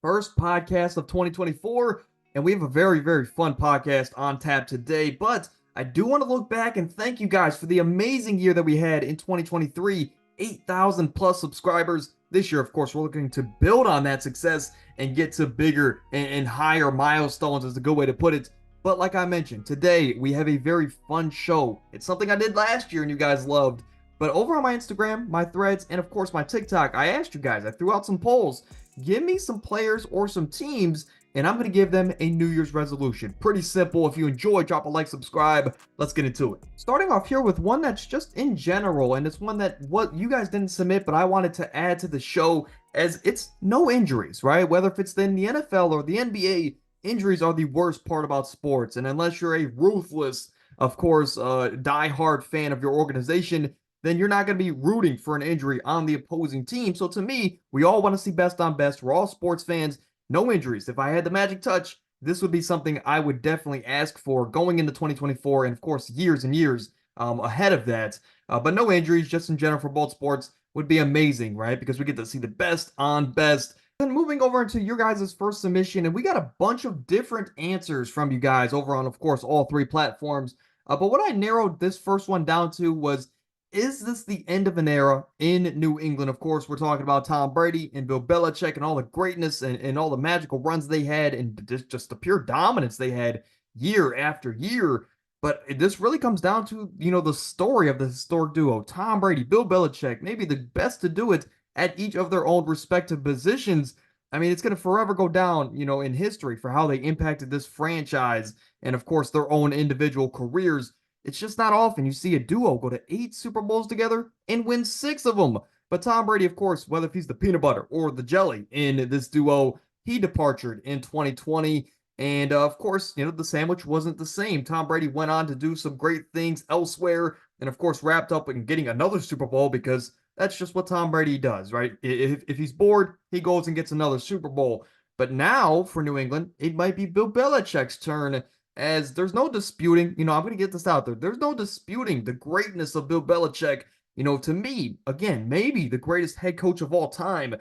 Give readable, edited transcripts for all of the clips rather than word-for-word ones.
First podcast of 2024, and we have a very, very fun podcast on tap today. But I do want to look back and thank you guys for the amazing year that we had in 2023. 8,000 plus subscribers. This year, of course, we're looking to build on that success and get to bigger and higher milestones, is a good way to put it. But like I mentioned, today we have a very fun show. It's something I did last year and you guys loved. But over on my Instagram, my threads, and of course my TikTok, I asked you guys, I threw out some polls. Give me some players or some teams, and I'm going to give them a New Year's resolution. Pretty simple. If you enjoy, drop a like, subscribe. Let's get into it. Starting off here with one that's just in general, and it's one that what you guys didn't submit, but I wanted to add to the show, as it's no injuries, right? Whether if it's in the NFL or the NBA, injuries are the worst part about sports. And unless you're a ruthless, of course, die-hard fan of your organization, then you're not going to be rooting for an injury on the opposing team. So to me, we all want to see best on best. We're all sports fans. No injuries. If I had the magic touch, this would be something I would definitely ask for going into 2024, and of course, years and years ahead of that. But no injuries, just in general for both sports, would be amazing, right? Because we get to see the best on best. Then moving over into your guys' first submission, and we got a bunch of different answers from you guys over on, of course, all three platforms. But what I narrowed this first one down to was, is this the end of an era in New England? Of course, we're talking about Tom Brady and Bill Belichick and all the greatness and all the magical runs they had and just the pure dominance they had year after year. But this really comes down to, the story of the historic duo, Tom Brady, Bill Belichick, maybe the best to do it at each of their own respective positions. I mean, it's going to forever go down, in history for how they impacted this franchise and, of course, their own individual careers. It's just not often you see a duo go to 8 Super Bowls together and win 6 of them. But Tom Brady, of course, whether if he's the peanut butter or the jelly in this duo, he departed in 2020. And of course, the sandwich wasn't the same. Tom Brady went on to do some great things elsewhere and, of course, wrapped up in getting another Super Bowl because that's just what Tom Brady does, right? If he's bored, he goes and gets another Super Bowl. But now for New England, it might be Bill Belichick's turn, as there's no disputing, I'm going to get this out there. There's no disputing the greatness of Bill Belichick. To me, again, maybe the greatest head coach of all time.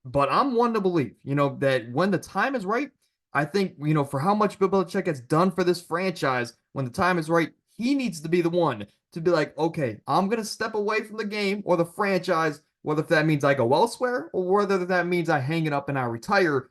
But I'm one to believe, that when the time is right, I think, for how much Bill Belichick has done for this franchise, when the time is right, he needs to be the one to be like, okay, I'm going to step away from the game or the franchise, whether if that means I go elsewhere or whether that means I hang it up and I retire,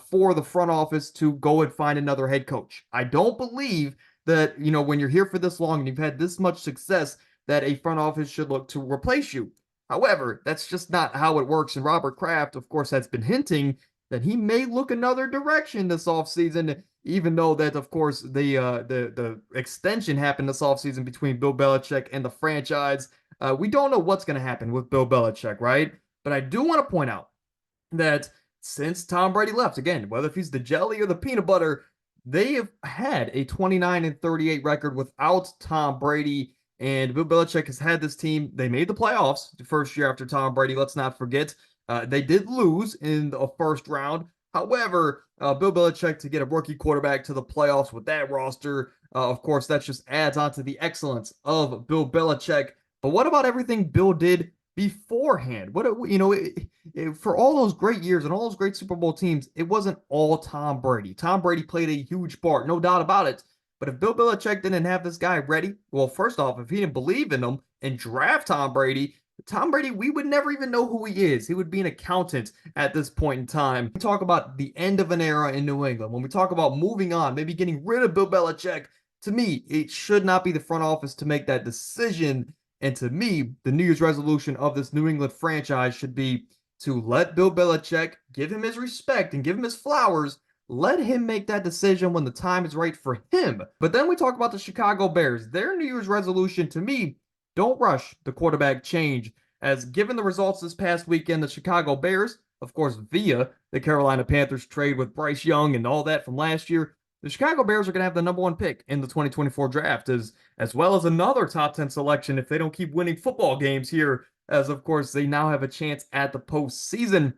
for the front office to go and find another head coach. I don't believe that, when you're here for this long and you've had this much success, that a front office should look to replace you. However, that's just not how it works. And Robert Kraft, of course, has been hinting that he may look another direction this offseason, even though that, of course, the extension happened this offseason between Bill Belichick and the franchise. We don't know what's going to happen with Bill Belichick, right? But I do want to point out that since Tom Brady left, again, whether if he's the jelly or the peanut butter, they have had a 29-38 record without Tom Brady. And Bill Belichick has had this team. They made the playoffs the first year after Tom Brady. Let's not forget. They did lose in the first round. However, Bill Belichick to get a rookie quarterback to the playoffs with that roster, of course, that just adds on to the excellence of Bill Belichick. But what about everything Bill did beforehand? For all those great years and all those great Super Bowl teams, it wasn't all Tom Brady. Tom Brady played a huge part, no doubt about it. But if Bill Belichick didn't have this guy ready, well, first off, if he didn't believe in him and draft Tom Brady, we would never even know who he is. He would be an accountant at this point in time. We talk about the end of an era in New England. When we talk about moving on, maybe getting rid of Bill Belichick, to me, it should not be the front office to make that decision. And to me, the New Year's resolution of this New England franchise should be to let Bill Belichick, give him his respect and give him his flowers. Let him make that decision when the time is right for him. But then we talk about the Chicago Bears. Their New Year's resolution, to me, don't rush the quarterback change, as given the results this past weekend, the Chicago Bears, of course, via the Carolina Panthers trade with Bryce Young and all that from last year, the Chicago Bears are going to have the number 1 pick in the 2024 draft, as well as another top 10 selection if they don't keep winning football games here, as of course they now have a chance at the postseason.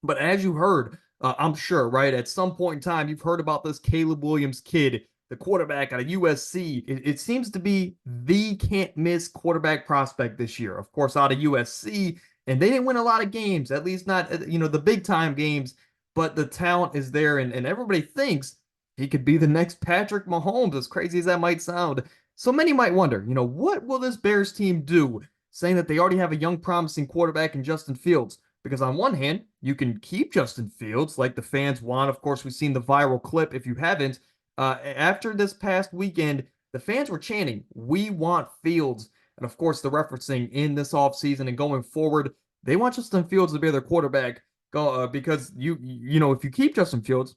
But as you heard, I'm sure, right, at some point in time, you've heard about this Caleb Williams kid, the quarterback out of USC. It seems to be the can't miss quarterback prospect this year, of course, out of USC. And they didn't win a lot of games, at least not, the big time games. but the talent is there, and everybody thinks he could be the next Patrick Mahomes, as crazy as that might sound. So many might wonder, what will this Bears team do, saying that they already have a young, promising quarterback in Justin Fields? Because on one hand, you can keep Justin Fields like the fans want. Of course, we've seen the viral clip. If you haven't, after this past weekend, the fans were chanting, "We want Fields." And of course, the referencing in this offseason and going forward, they want Justin Fields to be their quarterback. Because if you keep Justin Fields,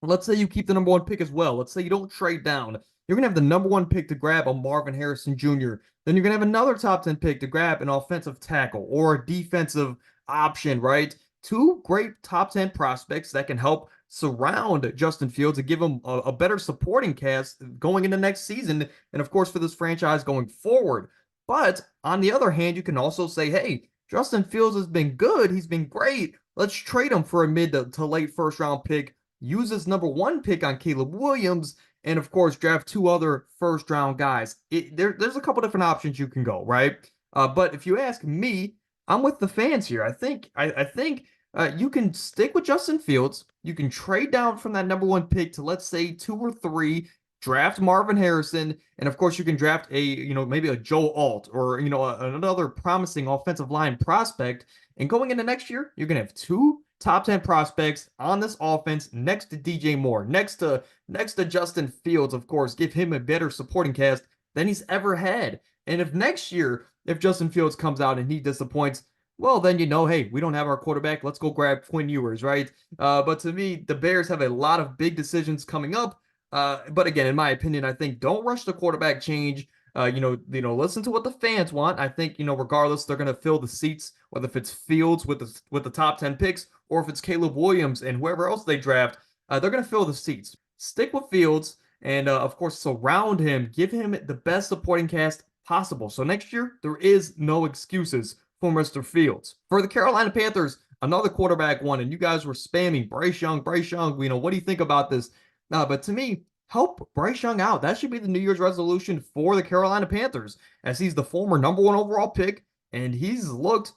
let's say you keep the number one pick as well. Let's say you don't trade down. You're going to have the number one pick to grab a Marvin Harrison Jr. Then you're going to have another top 10 pick to grab an offensive tackle or a defensive option, right? Two great top 10 prospects that can help surround Justin Fields and give him a better supporting cast going into next season. And of course, for this franchise going forward. But on the other hand, you can also say, hey, Justin Fields has been good. He's been great. Let's trade him for a mid to late first round pick, use his number one pick on Caleb Williams, and of course, draft two other first round guys. There's a couple different options you can go, right? But if you ask me, I'm with the fans here. I think you can stick with Justin Fields. You can trade down from that number one pick to, let's say, 2 or 3, draft Marvin Harrison, and of course you can draft maybe a Joe Alt or another promising offensive line prospect. And going into next year, you're gonna have 2 top 10 prospects on this offense next to DJ Moore, next to Justin Fields. Of course, give him a better supporting cast than he's ever had. And if next year, if Justin Fields comes out and he disappoints, well, then hey, we don't have our quarterback. Let's go grab Quinn Ewers, right? But to me, the Bears have a lot of big decisions coming up. But again, in my opinion, I think don't rush the quarterback change. Listen to what the fans want. I think, regardless, they're going to fill the seats, whether if it's Fields with the top 10 picks or if it's Caleb Williams and whoever else they draft, they're going to fill the seats. Stick with Fields and, of course, surround him. Give him the best supporting cast possible. So next year, there is no excuses for Mr. Fields. For the Carolina Panthers, another quarterback one, and you guys were spamming Bryce Young. What do you think about this? But to me, help Bryce Young out. That should be the New Year's resolution for the Carolina Panthers, as he's the former number one overall pick, and he's looked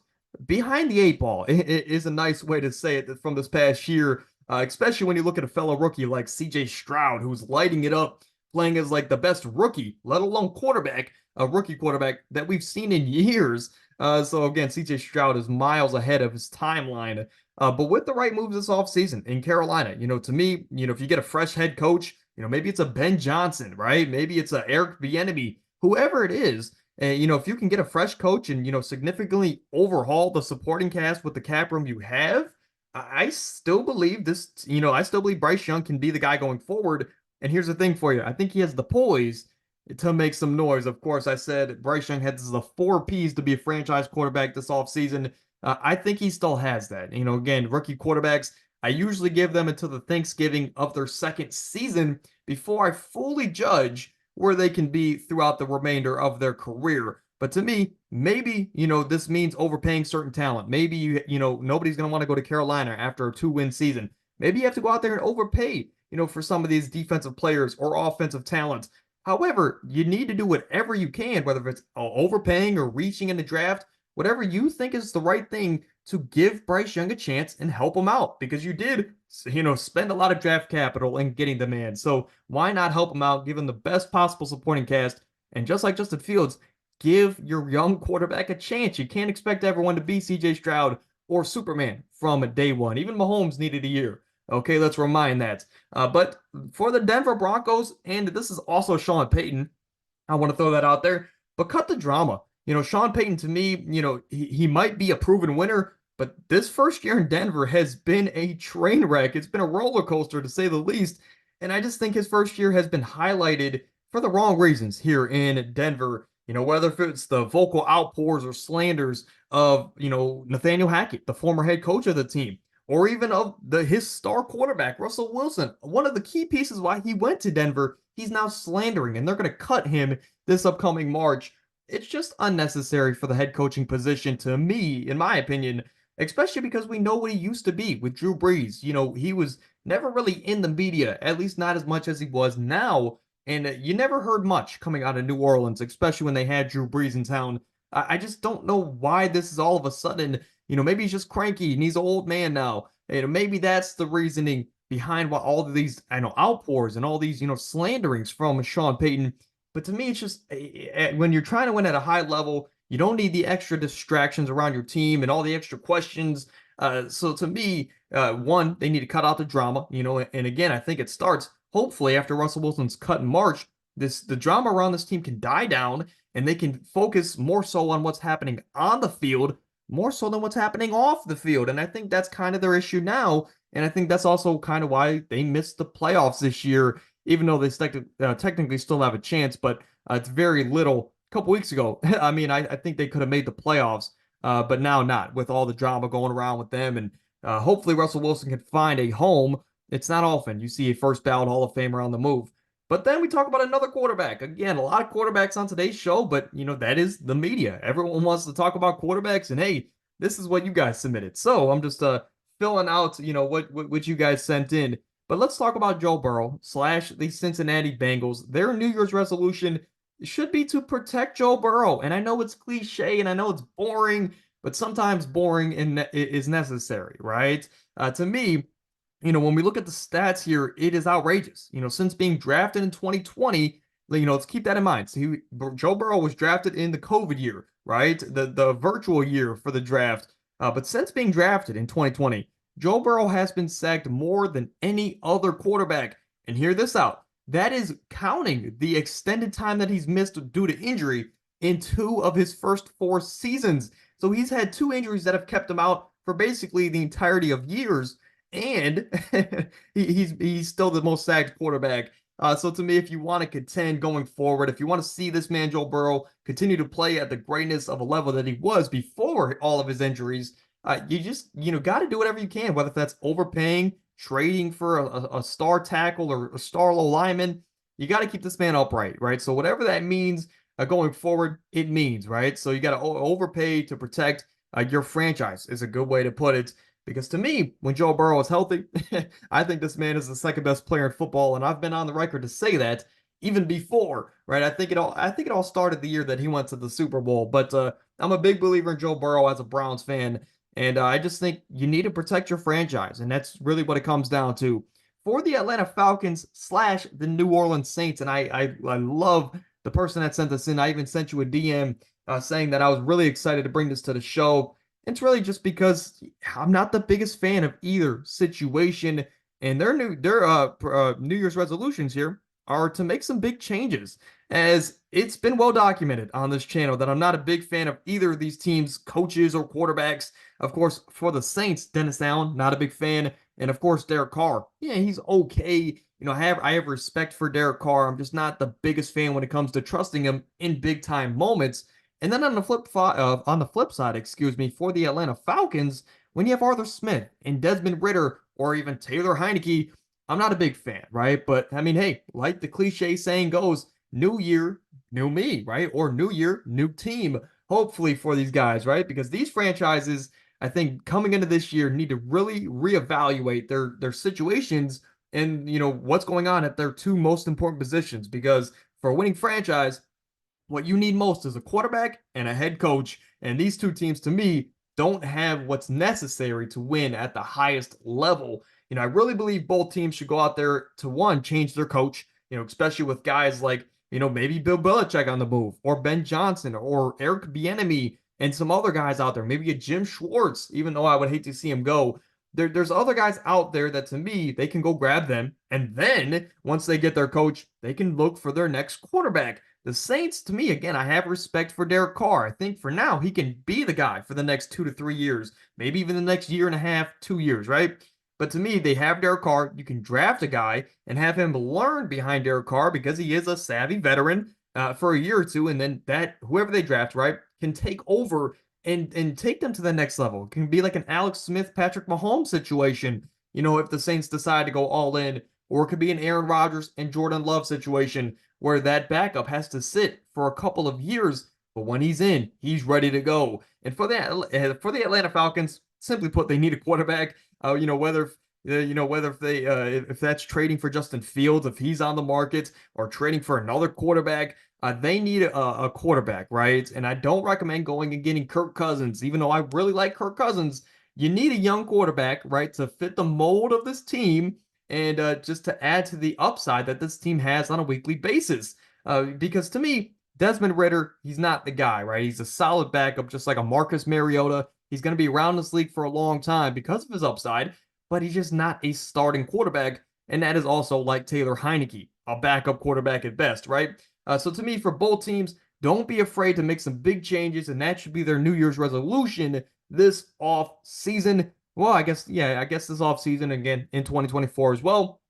behind the 8 ball. It is a nice way to say it from this past year, especially when you look at a fellow rookie like CJ Stroud, who's lighting it up, playing as like the best rookie, let alone quarterback, a rookie quarterback that we've seen in years. So again, CJ Stroud is miles ahead of his timeline. But with the right moves this offseason in Carolina, to me, if you get a fresh head coach, maybe it's a Ben Johnson, right? Maybe it's a Eric Bieniemy, whoever it is. And, if you can get a fresh coach and, significantly overhaul the supporting cast with the cap room you have, I still believe I still believe Bryce Young can be the guy going forward. And here's the thing for you. I think he has the poise to make some noise. Of course, I said Bryce Young has the 4 Ps to be a franchise quarterback this offseason. I think he still has that. Again, rookie quarterbacks, I usually give them until the Thanksgiving of their second season before I fully judge where they can be throughout the remainder of their career. But to me, maybe, this means overpaying certain talent. Maybe, nobody's going to want to go to Carolina after a 2-win season. Maybe you have to go out there and overpay, for some of these defensive players or offensive talent. However, you need to do whatever you can, whether it's overpaying or reaching in the draft, whatever you think is the right thing to give Bryce Young a chance and help him out, because you did, spend a lot of draft capital in getting the man. So why not help him out, give him the best possible supporting cast, and just like Justin Fields, give your young quarterback a chance. You can't expect everyone to be CJ Stroud or Superman from day one. Even Mahomes needed a year. Okay, let's remind that. But for the Denver Broncos, and this is also Sean Payton, I want to throw that out there, but cut the drama. Sean Payton, to me, he might be a proven winner, but this first year in Denver has been a train wreck. It's been a roller coaster, to say the least. And I just think his first year has been highlighted for the wrong reasons here in Denver. Whether if it's the vocal outpours or slanders of, Nathaniel Hackett, the former head coach of the team, or even of his star quarterback, Russell Wilson. One of the key pieces why he went to Denver, he's now slandering, and they're going to cut him this upcoming March. It's just unnecessary for the head coaching position, to me, in my opinion, especially because we know what he used to be with Drew Brees. He was never really in the media, at least not as much as he was now. And you never heard much coming out of New Orleans, especially when they had Drew Brees in town. I just don't know why this is all of a sudden, maybe he's just cranky and he's an old man now. maybe that's the reasoning behind what all of these, I know, outpours and all these, slanderings from Sean Payton. But to me, it's just when you're trying to win at a high level, you don't need the extra distractions around your team and all the extra questions. So to me, one, they need to cut out the drama, and again, I think it starts hopefully after Russell Wilson's cut in March. The drama around this team can die down and they can focus more so on what's happening on the field, more so than what's happening off the field. And I think that's kind of their issue now. And I think that's also kind of why they missed the playoffs this year, even though they technically still have a chance, but it's very little. A couple weeks ago, I mean, I think they could have made the playoffs, but now not with all the drama going around with them. And hopefully Russell Wilson can find a home. It's not often you see a first ballot Hall of Famer on the move. But then we talk about another quarterback. Again, a lot of quarterbacks on today's show, but that is the media. Everyone wants to talk about quarterbacks, and hey, this is what you guys submitted. So I'm just filling out, what you guys sent in. But let's talk about Joe Burrow / the Cincinnati Bengals. Their New Year's resolution should be to protect Joe Burrow. And I know it's cliche and I know it's boring, but sometimes boring is necessary, right? To me, when we look at the stats here, it is outrageous. Since being drafted in 2020, let's keep that in mind. So Joe Burrow was drafted in the COVID year, right? The virtual year for the draft. But since being drafted in 2020, Joe Burrow has been sacked more than any other quarterback. And hear this out. That is counting the extended time that he's missed due to injury in 2 of his first 4 seasons. So he's had 2 injuries that have kept him out for basically the entirety of years. And he's still the most sacked quarterback. So to me, if you want to contend going forward, if you want to see this man, Joe Burrow, continue to play at the greatness of a level that he was before all of his injuries, you just, got to do whatever you can, whether that's overpaying, trading for a star tackle or a star low lineman. You got to keep this man upright, right? So whatever that means going forward, it means, right? So you got to overpay to protect your franchise is a good way to put it. Because to me, when Joe Burrow is healthy, I think this man is the second best player in football, and I've been on the record to say that even before, right? I think it all started the year that he went to the Super Bowl. But I'm a big believer in Joe Burrow as a Browns fan, and I just think you need to protect your franchise, and that's really what it comes down to. For the Atlanta Falcons / the New Orleans Saints, and I love the person that sent this in. I even sent you a DM saying that I was really excited to bring this to the show. It's really just because I'm not the biggest fan of either situation, and their New Year's resolutions here are to make some big changes. As it's been well documented on this channel that I'm not a big fan of either of these teams, coaches or quarterbacks. Of course, for the Saints, Dennis Allen, not a big fan, and of course Derek Carr. Yeah, he's okay. I have respect for Derek Carr. I'm just not the biggest fan when it comes to trusting him in big time moments. And then on the flip side, excuse me, for the Atlanta Falcons, when you have Arthur Smith and Desmond Ridder or even Taylor Heineke, I'm not a big fan, right? But I mean, hey, like the cliche saying goes, new year, new me, right? Or new year, new team, hopefully for these guys, right? Because these franchises, I think coming into this year need to really reevaluate their situations and, what's going on at their 2 most important positions. Because for a winning franchise, what you need most is a quarterback and a head coach. And these 2 teams, to me, don't have what's necessary to win at the highest level. I really believe both teams should go out there to, one, change their coach, especially with guys like, maybe Bill Belichick on the move, or Ben Johnson, or Eric Bieniemy, and some other guys out there, maybe a Jim Schwartz, even though I would hate to see him go. There's other guys out there that, to me, they can go grab them. And then once they get their coach, they can look for their next quarterback. The Saints, to me, again, I have respect for Derek Carr. I think for now, he can be the guy for the next 2 to 3 years, maybe even the next year and a half, 2 years, right? But to me, they have Derek Carr. You can draft a guy and have him learn behind Derek Carr because he is a savvy veteran for a year or 2, and then that whoever they draft, right, can take over and take them to the next level. It can be like an Alex Smith, Patrick Mahomes situation, if the Saints decide to go all in, or it could be an Aaron Rodgers and Jordan Love situation where that backup has to sit for a couple of years, but when he's in, he's ready to go. And for the Atlanta Falcons, simply put, they need a quarterback. If that's trading for Justin Fields, if he's on the market, or trading for another quarterback, they need a quarterback, right? And I don't recommend going and getting Kirk Cousins, even though I really like Kirk Cousins. you need a young quarterback, right, to fit the mold of this team and just to add to the upside that this team has on a weekly basis. Because to me, Desmond Ridder, he's not the guy, right? He's a solid backup, just like a Marcus Mariota. He's going to be around this league for a long time because of his upside, but he's just not a starting quarterback. And that is also like Taylor Heineke, a backup quarterback at best, right? So to me, for both teams, don't be afraid to make some big changes, and that should be their New Year's resolution this off season. Well, I guess this off season again in 2024 as well.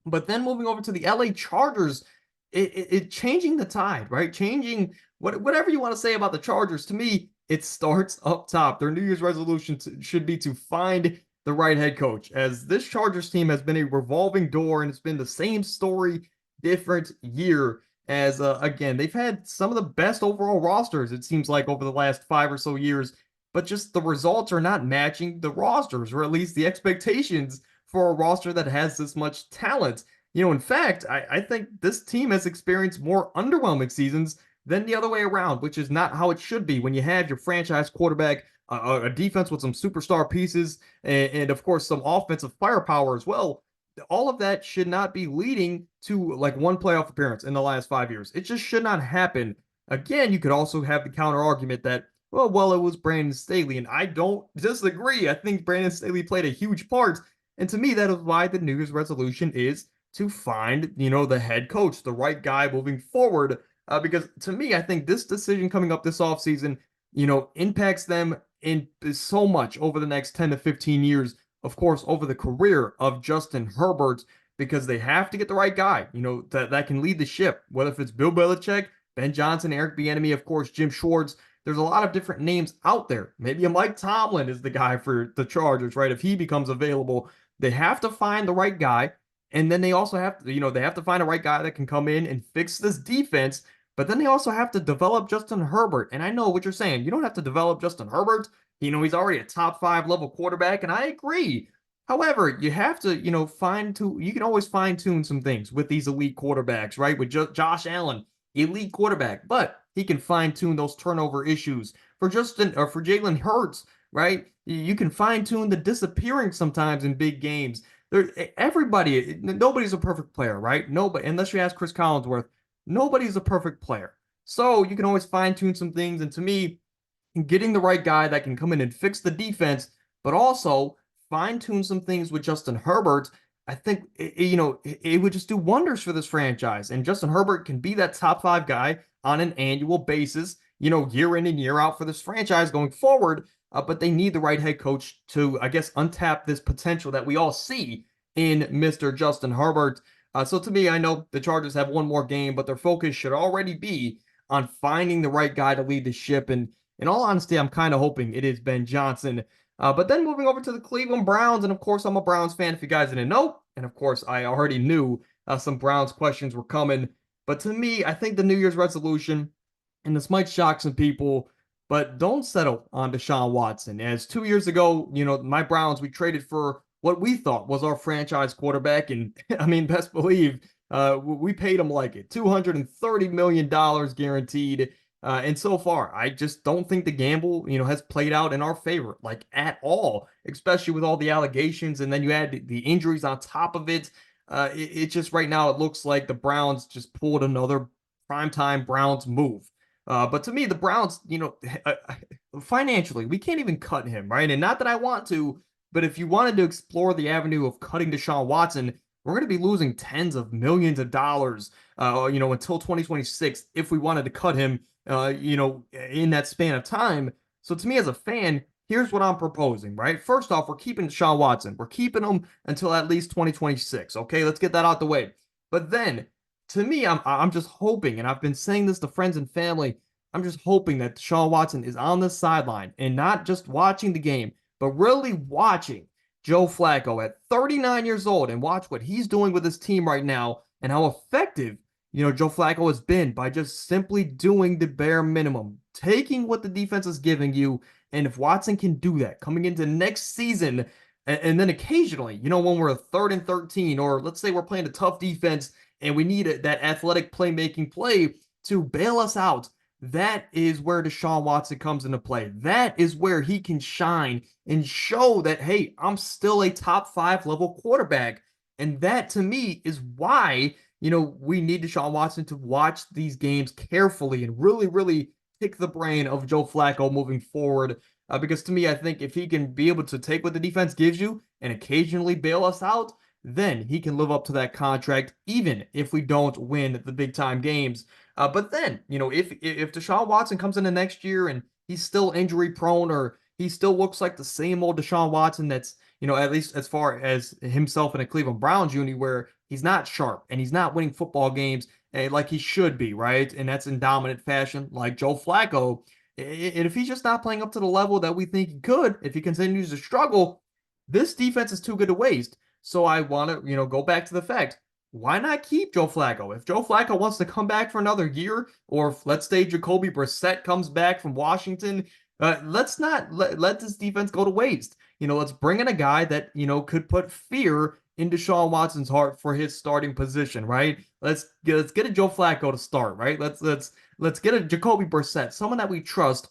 But then moving over to the LA Chargers, it changing the tide, right? Changing whatever you want to say about the Chargers. To me, it starts up top. Their New Year's resolution should be to find the right head coach, as this Chargers team has been a revolving door, and it's been the same story, different year. As again, they've had some of the best overall rosters, it seems like, over the last 5 or so years, but just the results are not matching the rosters, or at least the expectations for a roster that has this much talent. In fact, I think this team has experienced more underwhelming seasons than the other way around, which is not how it should be when you have your franchise quarterback, a defense with some superstar pieces, and of course some offensive firepower as well. All of that should not be leading to like one playoff appearance in the last 5 years. It just should not happen. Again, you could also have the counter argument that, well, it was Brandon Staley, and I don't disagree. I think Brandon Staley played a huge part, and to me, that is why the New Year's resolution is to find, the head coach, the right guy moving forward. Because to me, I think this decision coming up this offseason, impacts them in so much over the next 10 to 15 years, of course, over the career of Justin Herbert, because they have to get the right guy, that can lead the ship, whether if it's Bill Belichick, Ben Johnson, Eric Bieniemy, of course, Jim Schwartz. There's a lot of different names out there. Maybe a Mike Tomlin is the guy for the Chargers, right? If he becomes available, they have to find the right guy. And then they also have to, they have to find a right guy that can come in and fix this defense. But then they also have to develop Justin Herbert. And I know what you're saying. You don't have to develop Justin Herbert. He's already a top 5 level quarterback, and I agree. However, you have to, you can always fine tune some things with these elite quarterbacks, right? With Josh Allen, elite quarterback, but he can fine tune those turnover issues. For Justin or for Jalen Hurts, right? You can fine tune the disappearing sometimes in big games. Nobody's a perfect player, right? Nobody, unless you ask Chris Collinsworth, nobody's a perfect player. So you can always fine tune some things. And to me, getting the right guy that can come in and fix the defense, but also fine tune some things with Justin Herbert, I think it would just do wonders for this franchise. And Justin Herbert can be that top 5 guy on an annual basis, year in and year out for this franchise going forward. But they need the right head coach to, I guess, untap this potential that we all see in Mr. Justin Herbert. So to me, I know the Chargers have one more game, but their focus should already be on finding the right guy to lead the ship. And in all honesty, I'm kind of hoping it is Ben Johnson. But then moving over to the Cleveland Browns, and of course, I'm a Browns fan if you guys didn't know. And of course, I already knew some Browns questions were coming. But to me, I think the New Year's resolution, and this might shock some people, but don't settle on Deshaun Watson. As 2 years ago, my Browns, we traded for what we thought was our franchise quarterback. And I mean, best believe we paid him like it, $230 million guaranteed. And so far, I just don't think the gamble, has played out in our favor, like at all, especially with all the allegations. And then you add the injuries on top of it. It just right now, it looks like the Browns just pulled another primetime Browns move. But to me, the Browns, financially, we can't even cut him, right? And not that I want to, but if you wanted to explore the avenue of cutting Deshaun Watson, we're going to be losing tens of millions of dollars, until 2026 if we wanted to cut him, in that span of time. So to me as a fan, here's what I'm proposing, right? First off, we're keeping Deshaun Watson. We're keeping him until at least 2026. Okay, let's get that out the way. But then, to me, I'm just hoping, and I've been saying this to friends and family, I'm just hoping that Deshaun Watson is on the sideline and not just watching the game, but really watching Joe Flacco at 39 years old and watch what he's doing with his team right now and how effective, Joe Flacco has been by just simply doing the bare minimum, taking what the defense is giving you. And if Watson can do that coming into next season, and then occasionally, when we're a 3rd and 13, or let's say we're playing a tough defense and we need that athletic playmaking play to bail us out, that is where Deshaun Watson comes into play. That is where he can shine and show that, hey, I'm still a top 5 level quarterback. And that to me is why, we need Deshaun Watson to watch these games carefully and really, really pick the brain of Joe Flacco moving forward. Because to me, I think if he can be able to take what the defense gives you and occasionally bail us out, then he can live up to that contract, even if we don't win the big time games. But then, if Deshaun Watson comes in the next year and he's still injury prone, or he still looks like the same old Deshaun Watson that's, at least as far as himself in a Cleveland Browns uni, where he's not sharp and he's not winning football games like he should be, right? And that's in dominant fashion, like Joe Flacco. And if he's just not playing up to the level that we think he could, if he continues to struggle, this defense is too good to waste. So I want to, go back to the fact, why not keep Joe Flacco? If Joe Flacco wants to come back for another year, or if, let's say, Jacoby Brissett comes back from Washington, let's not let this defense go to waste. Let's bring in a guy that, could put fear in Deshaun Watson's heart for his starting position, right? Let's get a Joe Flacco to start, right? Let's get a Jacoby Brissett, someone that we trust,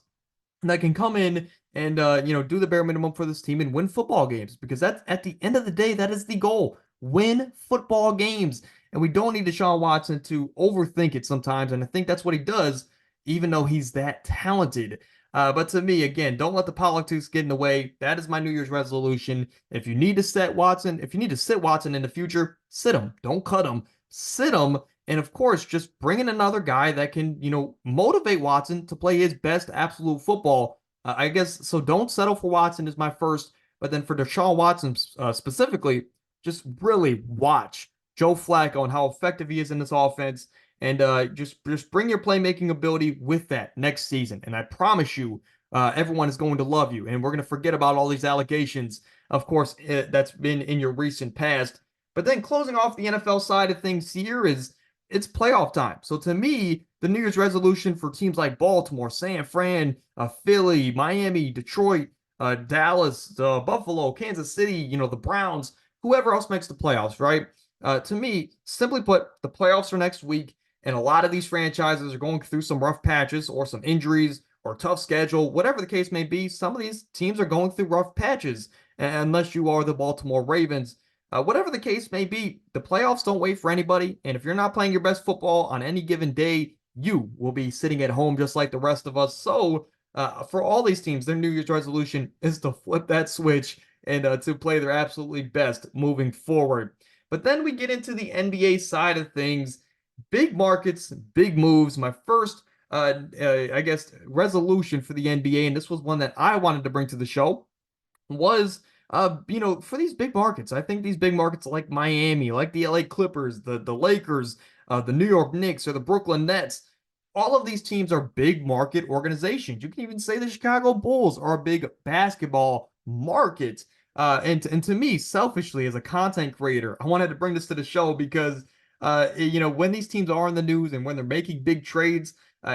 that can come in and do the bare minimum for this team and win football games, because that's, at the end of the day, that is the goal. Win football games. And we don't need Deshaun Watson to overthink it sometimes, and I think that's what he does, even though he's that talented. But to me, again, don't let the politics get in the way. That is my New Year's resolution. If you need to sit Watson in the future, sit him. Don't cut him. Sit him. And of course, just bring in another guy that can, motivate Watson to play his best absolute football. I guess so. Don't settle for Watson is my first, but then for Deshaun Watson specifically, just really watch Joe Flacco and how effective he is in this offense, and just bring your playmaking ability with that next season. And I promise you, everyone is going to love you, and we're going to forget about all these allegations, of course, that's been in your recent past. But then closing off the NFL side of things here is, it's playoff time. So to me, the New Year's resolution for teams like Baltimore, San Fran, Philly, Miami, Detroit, Dallas, Buffalo, Kansas City, the Browns, whoever else makes the playoffs, right? To me, simply put, the playoffs are next week, and a lot of these franchises are going through some rough patches or some injuries or tough schedule, whatever the case may be. Some of these teams are going through rough patches, unless you are the Baltimore Ravens. Whatever the case may be, the playoffs don't wait for anybody. And if you're not playing your best football on any given day, you will be sitting at home just like the rest of us. So for all these teams, their New Year's resolution is to flip that switch and to play their absolutely best moving forward. But then we get into the NBA side of things. Big markets, big moves. My first, I guess, resolution for the NBA, and this was one that I wanted to bring to the show, was for these big markets. I think these big markets like Miami, like the LA Clippers, the Lakers, the New York Knicks, or the Brooklyn Nets, all of these teams are big market organizations. You can even say the Chicago Bulls are a big basketball market. And to me, selfishly, as a content creator, I wanted to bring this to the show because, when these teams are in the news and when they're making big trades,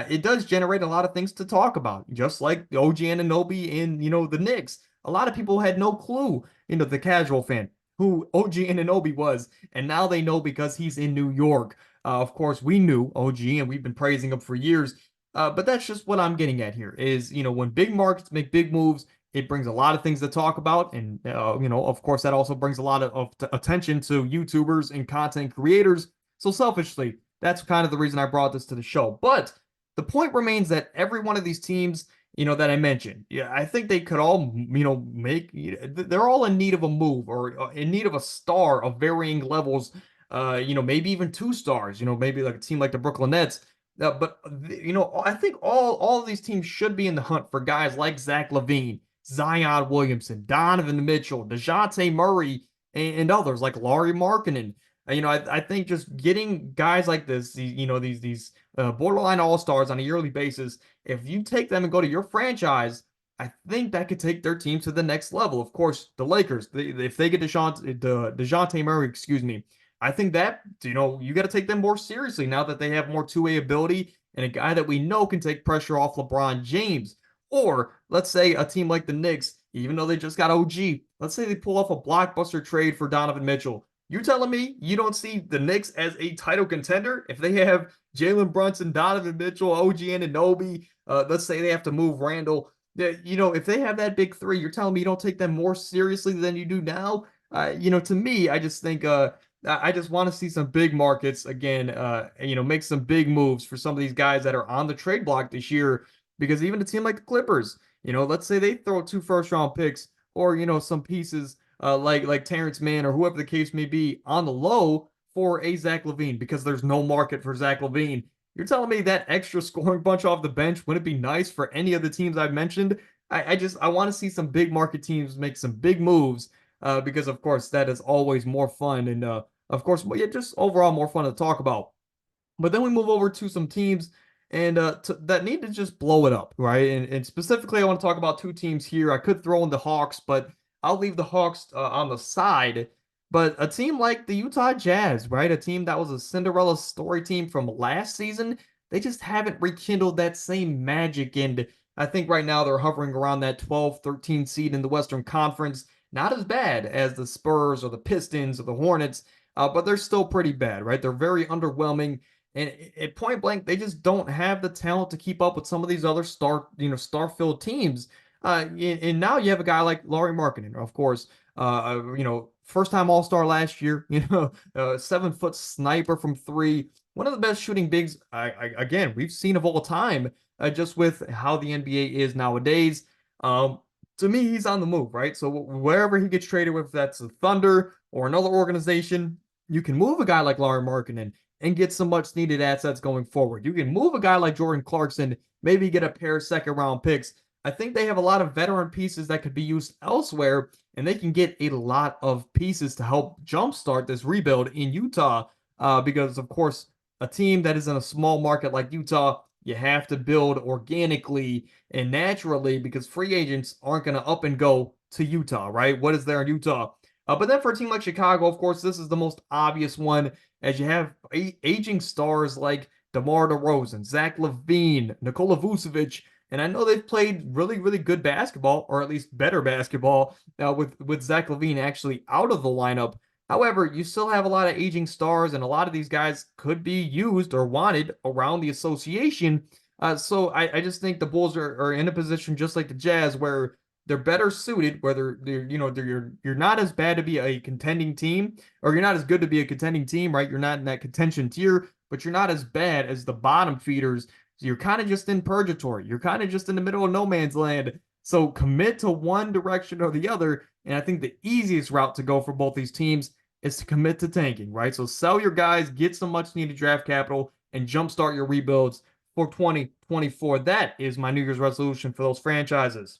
it does generate a lot of things to talk about, just like OG Anunoby and, the Knicks. A lot of people had no clue, the casual fan, who OG Anunoby was, and now they know because he's in New York. Of course, we knew OG, and we've been praising him for years. But that's just what I'm getting at here is, when big markets make big moves, it brings a lot of things to talk about. And, of course, that also brings a lot of attention to YouTubers and content creators. So selfishly, that's kind of the reason I brought this to the show. But the point remains that every one of these teams, that I mentioned, yeah, I think they could all, they're all in need of a move, or in need of a star of varying levels, maybe even 2 stars, maybe like a team like the Brooklyn Nets. But I think all of these teams should be in the hunt for guys like Zach LaVine, Zion Williamson, Donovan Mitchell, DeJounte Murray, and others like Lauri Markkanen. I think just getting guys like this, these borderline all-stars on a yearly basis, if you take them and go to your franchise, I think that could take their team to the next level. Of course, the Lakers, if they get DeJounte Murray, excuse me, I think that, you got to take them more seriously now that they have more two-way ability and a guy that we know can take pressure off LeBron James. Or let's say a team like the Knicks, even though they just got OG, let's say they pull off a blockbuster trade for Donovan Mitchell. You're telling me you don't see the Knicks as a title contender if they have Jalen Brunson, Donovan Mitchell, OG Anunoby. Let's say they have to move Randall. If they have that big three, you're telling me you don't take them more seriously than you do now? To me, I just think I just want to see some big markets again. Make some big moves for some of these guys that are on the trade block this year. Because even a team like the Clippers, let's say they throw 2 first-round picks or some pieces like Terrence Mann or whoever the case may be on the low for a Zach LaVine because there's no market for Zach LaVine. You're telling me that extra scoring bunch off the bench wouldn't be nice for any of the teams I've mentioned? I want to see some big market teams make some big moves because of course that is always more fun and of course yeah, just overall more fun to talk about. But then we move over to some teams and that need to just blow it up, right? And specifically, I want to talk about 2 teams here. I could throw in the Hawks, but I'll leave the Hawks on the side. But a team like the Utah Jazz, right? A team that was a Cinderella story team from last season, they just haven't rekindled that same magic. And I think right now they're hovering around that 12, 13 seed in the Western Conference. Not as bad as the Spurs or the Pistons or the Hornets, but they're still pretty bad, right? They're very underwhelming. And at point blank, they just don't have the talent to keep up with some of these other star-filled teams. And now you have a guy like Laurie Markkinen, of course. First-time All-Star last year. 7-foot sniper from three, one of the best shooting bigs. Again, we've seen of all time. Just with how the NBA is nowadays. To me, he's on the move, right? So wherever he gets traded, if that's the Thunder or another organization, you can move a guy like Laurie Markkinen and get some much needed assets going forward. You can move a guy like Jordan Clarkson, maybe get a pair of second-round picks. I think they have a lot of veteran pieces that could be used elsewhere, and they can get a lot of pieces to help jumpstart this rebuild in Utah. Because, of course, a team that is in a small market like Utah, you have to build organically and naturally because free agents aren't going to up and go to Utah, right? What is there in Utah? But then for a team like Chicago, of course, this is the most obvious one as you have aging stars like DeMar DeRozan, Zach LaVine, Nikola Vucevic, and I know they've played really, really good basketball, or at least better basketball, with Zach LaVine actually out of the lineup. However, you still have a lot of aging stars, and a lot of these guys could be used or wanted around the association. So I just think the Bulls are in a position just like the Jazz where they're better suited, whether you're not as bad to be a contending team, or you're not as good to be a contending team, right? You're not in that contention tier, but you're not as bad as the bottom feeders. So you're kind of just in purgatory. You're kind of just in the middle of no man's land. So commit to one direction or the other. And I think the easiest route to go for both these teams is to commit to tanking, right? So sell your guys, get some much needed draft capital, and jumpstart your rebuilds for 2024. That is my New Year's resolution for those franchises.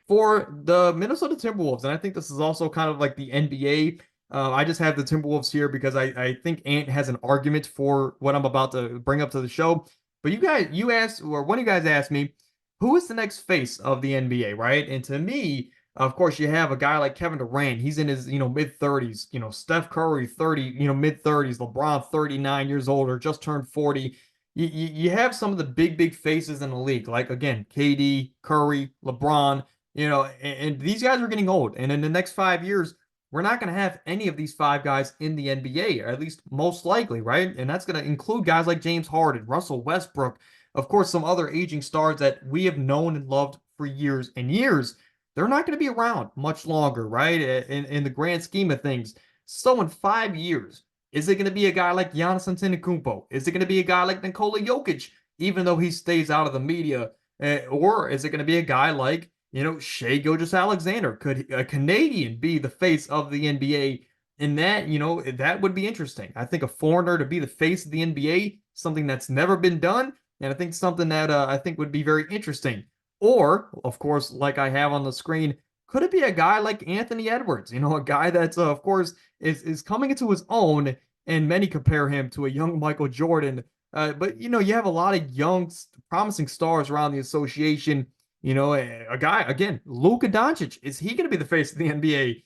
For the Minnesota Timberwolves, and I think this is also kind of like the NBA. I just have the Timberwolves here because I think Ant has an argument for what I'm about to bring up to the show. But you asked, or one of you guys asked me, who is the next face of the NBA, right? And to me, of course, you have a guy like Kevin Durant. He's in his, mid 30s. Steph Curry, 30, mid 30s. LeBron, 39 years old or just turned 40. You have some of the big faces in the league, like again, KD, Curry, LeBron. And these guys are getting old. And in the next 5 years, we're not going to have any of these 5 guys in the NBA, or at least most likely, right? And that's going to include guys like James Harden, Russell Westbrook, of course, some other aging stars that we have known and loved for years and years. They're not going to be around much longer, right? In the grand scheme of things. So in 5 years, is it going to be a guy like Giannis Antetokounmpo? Is it going to be a guy like Nikola Jokic, even though he stays out of the media? Or is it going to be a guy like Shai Gilgeous-Alexander? Could a Canadian be the face of the NBA? And that would be interesting. I think a foreigner to be the face of the NBA, something that's never been done, and I think something that I think would be very interesting. Or, of course, like I have on the screen, could it be a guy like Anthony Edwards? A guy that's, of course, is coming into his own, and many compare him to a young Michael Jordan. But, you have a lot of young, promising stars around the association. A guy, again, Luka Doncic, is he going to be the face of the NBA?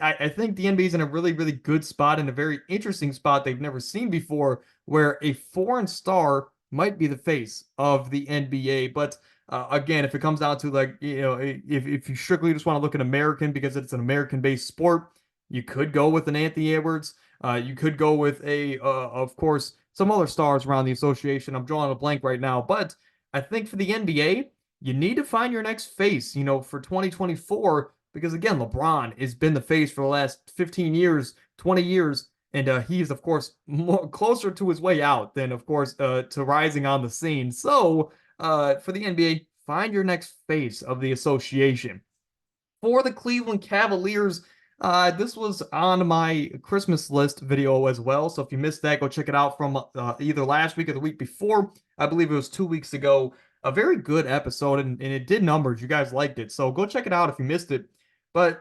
I think the NBA is in a really, really good spot and a very interesting spot they've never seen before, where a foreign star might be the face of the NBA. But again, if it comes down to if you strictly just want to look at American because it's an American-based sport, you could go with an Anthony Edwards. You could go with of course, some other stars around the association. I'm drawing a blank right now, but I think for the NBA, you need to find your next face, for 2024, because again, LeBron has been the face for the last 15 years, 20 years, and he is, of course, more closer to his way out than, of course, to rising on the scene. So, for the NBA, find your next face of the association. For the Cleveland Cavaliers, this was on my Christmas list video as well. So if you missed that, go check it out from either last week or the week before. I believe it was 2 weeks ago. A very good episode, and it did numbers. You guys liked it. So go check it out if you missed it. But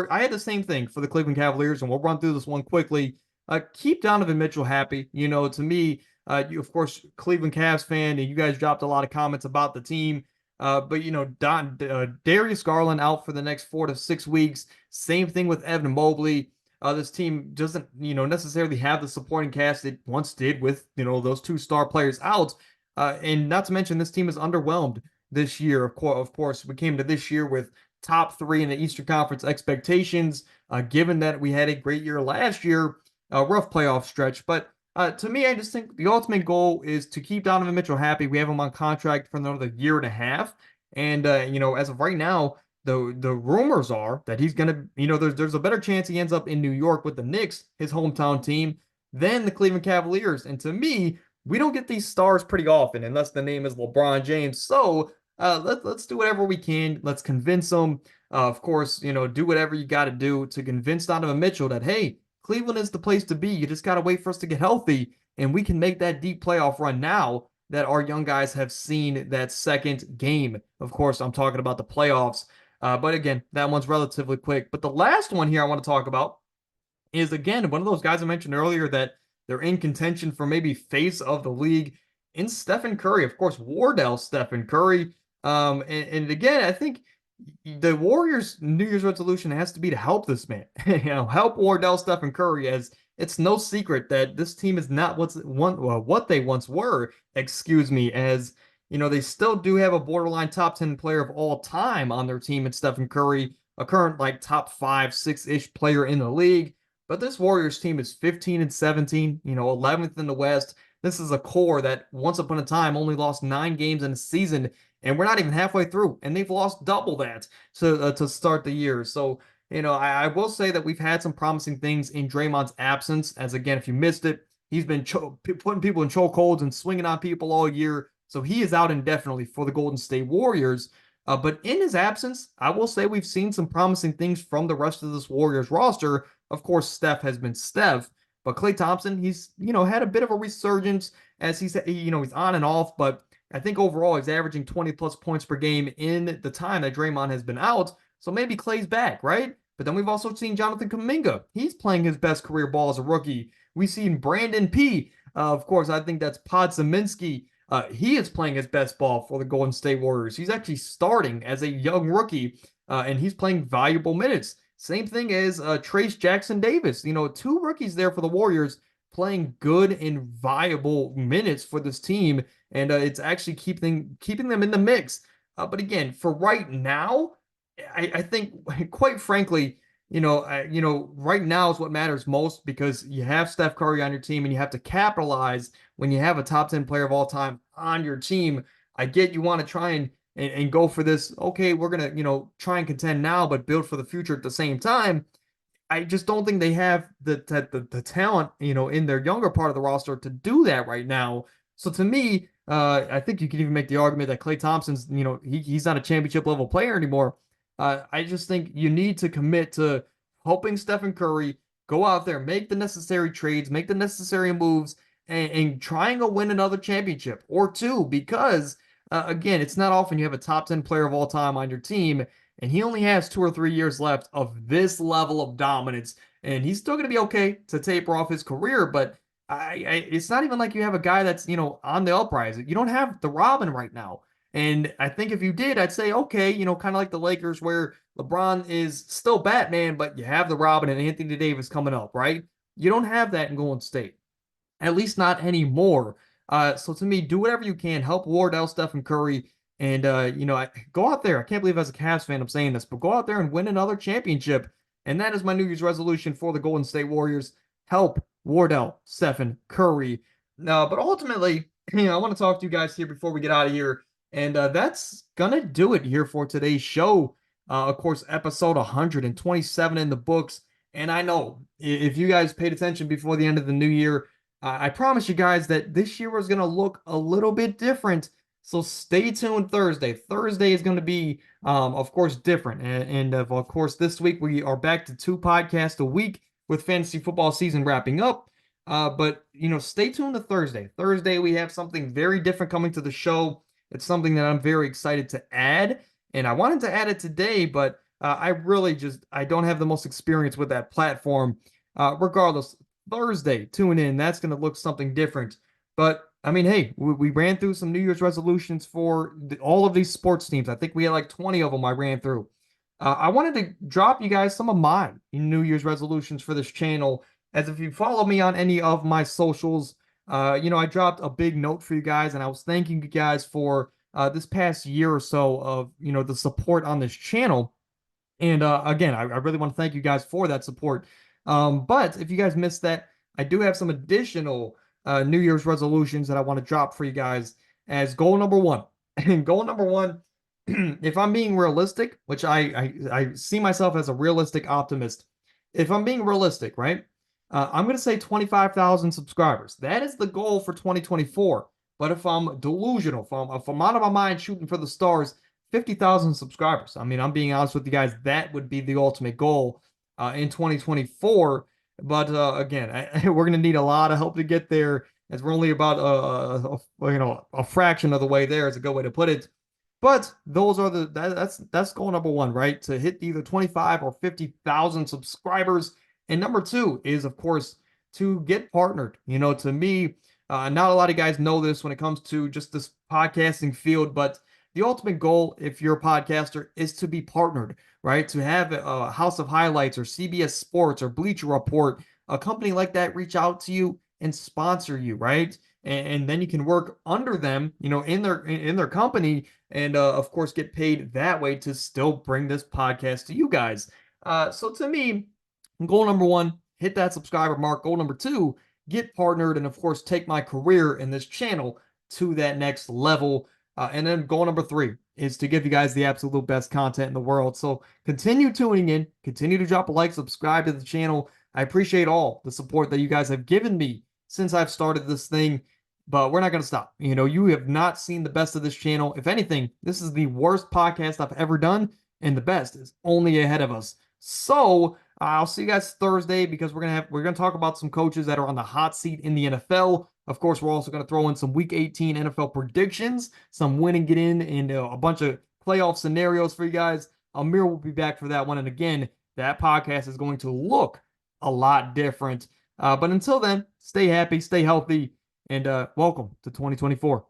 I had the same thing for the Cleveland Cavaliers, and we'll run through this one quickly. Keep Donovan Mitchell happy. To me, you, of course, Cleveland Cavs fan, and you guys dropped a lot of comments about the team. But Darius Garland out for the next 4 to 6 weeks. Same thing with Evan Mobley. This team doesn't, necessarily have the supporting cast it once did with, those two star players out. And not to mention, this team is underwhelmed this year. Of course, we came to this year with top three in the Eastern Conference expectations, given that we had a great year last year, a rough playoff stretch. But to me, I just think the ultimate goal is to keep Donovan Mitchell happy. We have him on contract for another year and a half. And, as of right now, the rumors are that he's going to, there's a better chance he ends up in New York with the Knicks, his hometown team, than the Cleveland Cavaliers. And to me, we don't get these stars pretty often unless the name is LeBron James. So let's do whatever we can. Let's convince them. Of course, do whatever you got to do to convince Donovan Mitchell that, hey, Cleveland is the place to be. You just got to wait for us to get healthy, and we can make that deep playoff run now that our young guys have seen that second game. Of course, I'm talking about the playoffs. But again, that one's relatively quick. But the last one here I want to talk about is, again, one of those guys I mentioned earlier that they're in contention for maybe face of the league in Stephen Curry. Of course, Wardell Stephen Curry. And again, I think the Warriors' New Year's resolution has to be to help this man. Help Wardell Stephen Curry, as it's no secret that this team is not what they once were. Excuse me, as they still do have a borderline top 10 player of all time on their team in Stephen Curry, a current like top 5, 6-ish player in the league. But this Warriors team is 15-17, 11th in the West. This is a core that once upon a time only lost 9 games in a season, and we're not even halfway through, and they've lost double that to start the year. So, I will say that we've had some promising things in Draymond's absence, as again, if you missed it, he's been putting people in chokeholds and swinging on people all year. So he is out indefinitely for the Golden State Warriors. But in his absence, I will say we've seen some promising things from the rest of this Warriors roster. Of course, Steph has been Steph, but Klay Thompson, he's, had a bit of a resurgence as he's on and off, but I think overall he's averaging 20 plus points per game in the time that Draymond has been out. So maybe Klay's back, right? But then we've also seen Jonathan Kuminga. He's playing his best career ball as a rookie. We've seen Brandon P. Of course, I think that's Podziemski. He is playing his best ball for the Golden State Warriors. He's actually starting as a young rookie, and he's playing valuable minutes. Same thing as Trace Jackson Davis. 2 rookies there for the Warriors playing good and viable minutes for this team, and it's actually keeping them in the mix. But again, for right now, I think, quite frankly, right now is what matters most, because you have Steph Curry on your team and you have to capitalize when you have a top 10 player of all time on your team. I get you want to try and go for this. Okay, we're going to, try and contend now, but build for the future at the same time. I just don't think they have the talent, in their younger part of the roster to do that right now. So to me, I think you can even make the argument that Klay Thompson's, he's not a championship level player anymore. I just think you need to commit to helping Stephen Curry go out there, make the necessary trades, make the necessary moves, and trying to win another championship or two, because, again, it's not often you have a top 10 player of all time on your team, and he only has 2 or 3 years left of this level of dominance, and he's still going to be okay to taper off his career, but it's not even like you have a guy that's, on the uprise. You don't have the Robin right now. And I think if you did, I'd say, okay, kind of like the Lakers, where LeBron is still Batman, but you have the Robin and Anthony Davis coming up, right? You don't have that in Golden State, at least not anymore. So to me, do whatever you can, help Wardell, Stephen Curry, and go out there. I can't believe as a Cavs fan I'm saying this, but go out there and win another championship. And that is my New Year's resolution for the Golden State Warriors. help Wardell, Stephen Curry. But ultimately, I want to talk to you guys here before we get out of here. And that's going to do it here for today's show. Of course, episode 127 in the books. And I know if you guys paid attention before the end of the new year, I promise you guys that this year was going to look a little bit different. So stay tuned Thursday. Thursday is going to be, of course, different. And of course, this week we are back to 2 podcasts a week with fantasy football season wrapping up. But, stay tuned to Thursday. Thursday, we have something very different coming to the show. It's something that I'm very excited to add. And I wanted to add it today, but I don't have the most experience with that platform. Regardless, Thursday, tune in. That's going to look something different. But I mean, hey, we ran through some New Year's resolutions for all of these sports teams. I think we had like 20 of them I ran through. I wanted to drop you guys some of my New Year's resolutions for this channel. As if you follow me on any of my socials, I dropped a big note for you guys, and I was thanking you guys for this past year or so of, the support on this channel. And again, I really want to thank you guys for that support. But if you guys missed that, I do have some additional New Year's resolutions that I want to drop for you guys as goal number one. And goal number one, if I'm being realistic, which I see myself as a realistic optimist, if I'm being realistic, right? I'm going to say 25,000 subscribers. That is the goal for 2024. But if I'm delusional, if I'm out of my mind shooting for the stars, 50,000 subscribers. I mean, I'm being honest with you guys, that would be the ultimate goal in 2024. But again, we're going to need a lot of help to get there, as we're only about a fraction of the way there, is a good way to put it. But those are that's goal number one, right? To hit either 25 or 50,000 subscribers. And number two is, of course, to get partnered. To me, not a lot of guys know this when it comes to just this podcasting field, but the ultimate goal, if you're a podcaster, is to be partnered, right? To have a House of Highlights or CBS Sports or Bleacher Report, a company like that reach out to you and sponsor you, right? And then you can work under them, in their company, and of course get paid that way to still bring this podcast to you guys. So to me, goal number one, hit that subscriber mark. Goal number two, get partnered, and of course take my career in this channel to that next level. And then goal number three is to give you guys the absolute best content in the world. So continue tuning in, continue to drop a like, subscribe to the channel. I appreciate all the support that you guys have given me since I've started this thing, but we're not going to stop. You have not seen the best of this channel. If anything, this is the worst podcast I've ever done, and the best is only ahead of us. So I'll see you guys Thursday, because we're gonna talk about some coaches that are on the hot seat in the NFL. Of course, we're also going to throw in some Week 18 NFL predictions, some win and get in, and a bunch of playoff scenarios for you guys. Amir will be back for that one. And again, that podcast is going to look a lot different. But until then, stay happy, stay healthy, and welcome to 2024.